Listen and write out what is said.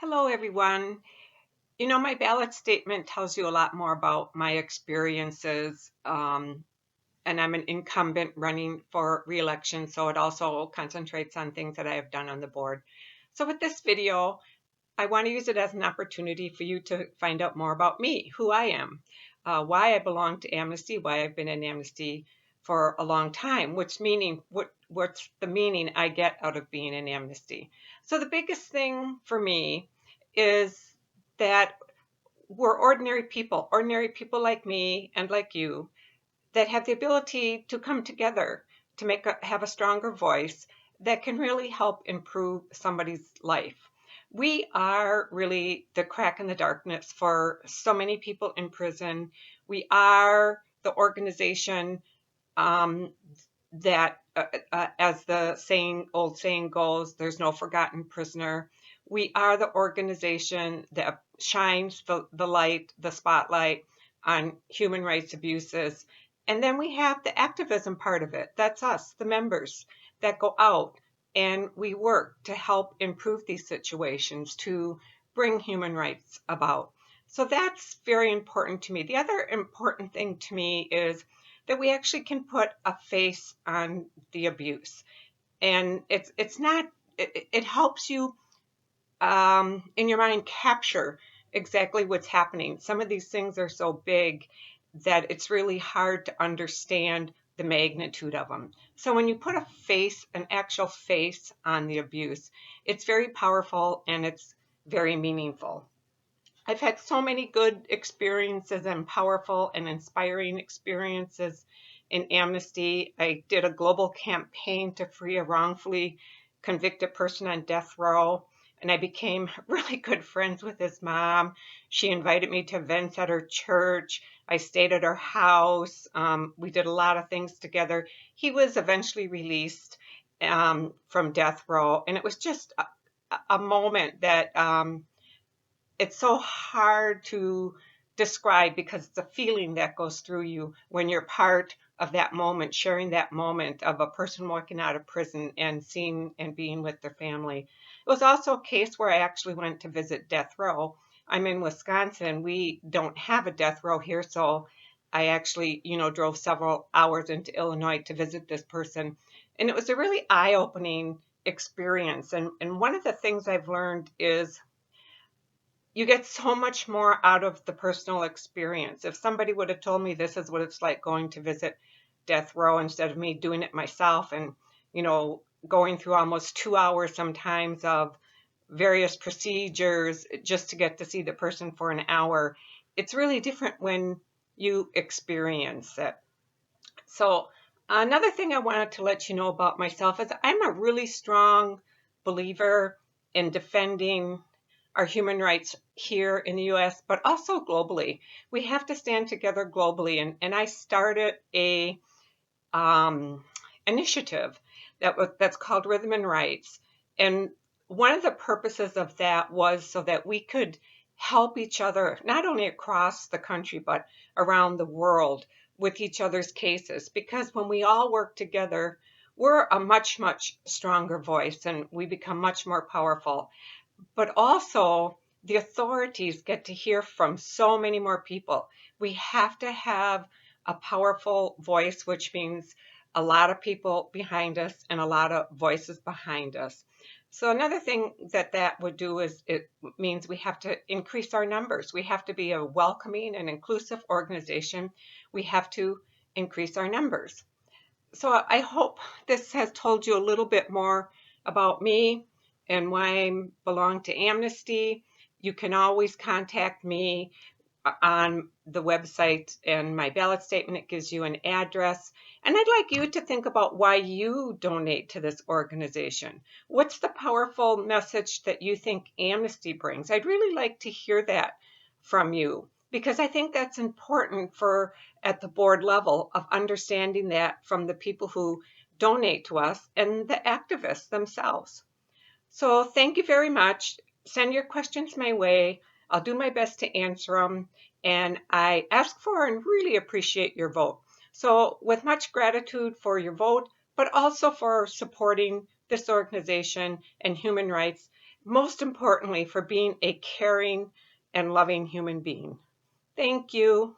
Hello, everyone. My ballot statement tells you a lot more about my experiences, and I'm an incumbent running for reelection, so it also concentrates on things that I have done on the board. So with this video, I want to use it as an opportunity for you to find out more about me, who I am, why I belong to Amnesty, why I've been in Amnesty for a long time, what's the meaning I get out of being in Amnesty. So the biggest thing for me is that we're ordinary people like me and like you that have the ability to come together to have a stronger voice that can really help improve somebody's life. We are really the crack in the darkness for so many people in prison. We are the organization um, that, as the old saying goes, there's no forgotten prisoner. We are the organization that shines the light, the spotlight on human rights abuses. And then we have the activism part of it. That's us, the members that go out and we work to help improve these situations, to bring human rights about. So that's very important to me. The other important thing to me is that we actually can put a face on the abuse. And it's not, it helps you in your mind capture exactly what's happening. Some of these things are so big that it's really hard to understand the magnitude of them. So when you put an actual face on the abuse, it's very powerful and it's very meaningful. I've had so many good experiences and powerful and inspiring experiences in Amnesty. I did a global campaign to free a wrongfully convicted person on death row, and I became really good friends with his mom. She invited me to events at her church. I stayed at her house. We did a lot of things together. He was eventually released from death row, and it was just a moment that it's so hard to describe because it's a feeling that goes through you when you're part of that moment, sharing that moment of a person walking out of prison and seeing and being with their family. It was also a case where I actually went to visit death row. I'm in Wisconsin. We don't have a death row here, so I actually, drove several hours into Illinois to visit this person. And it was a really eye-opening experience. And one of the things I've learned is you get so much more out of the personal experience. If somebody would have told me this is what it's like going to visit death row instead of me doing it myself and, going through almost 2 hours sometimes of various procedures just to get to see the person for an hour, it's really different when you experience it. So, another thing I wanted to let you know about myself is I'm a really strong believer in defending our human rights here in the US, but also globally. We have to stand together globally. And I started a um, initiative that's called Rhythm and Rights. And one of the purposes of that was so that we could help each other, not only across the country, but around the world with each other's cases. Because when we all work together, we're a much, much stronger voice and we become much more powerful. But also, the authorities get to hear from so many more people. We have to have a powerful voice, which means a lot of people behind us and a lot of voices behind us. So another thing that would do is it means we have to increase our numbers. We have to be a welcoming and inclusive organization. We have to increase our numbers. So I hope this has told you a little bit more about me and why I belong to Amnesty. You can always contact me on the website and my ballot statement. It gives you an address. And I'd like you to think about why you donate to this organization. What's the powerful message that you think Amnesty brings? I'd really like to hear that from you because I think that's important for at the board level of understanding that from the people who donate to us and the activists themselves. So thank you very much. Send your questions my way. I'll do my best to answer them. And I ask for and really appreciate your vote. So with much gratitude for your vote, but also for supporting this organization and human rights most importantly, for being a caring and loving human being. Thank you.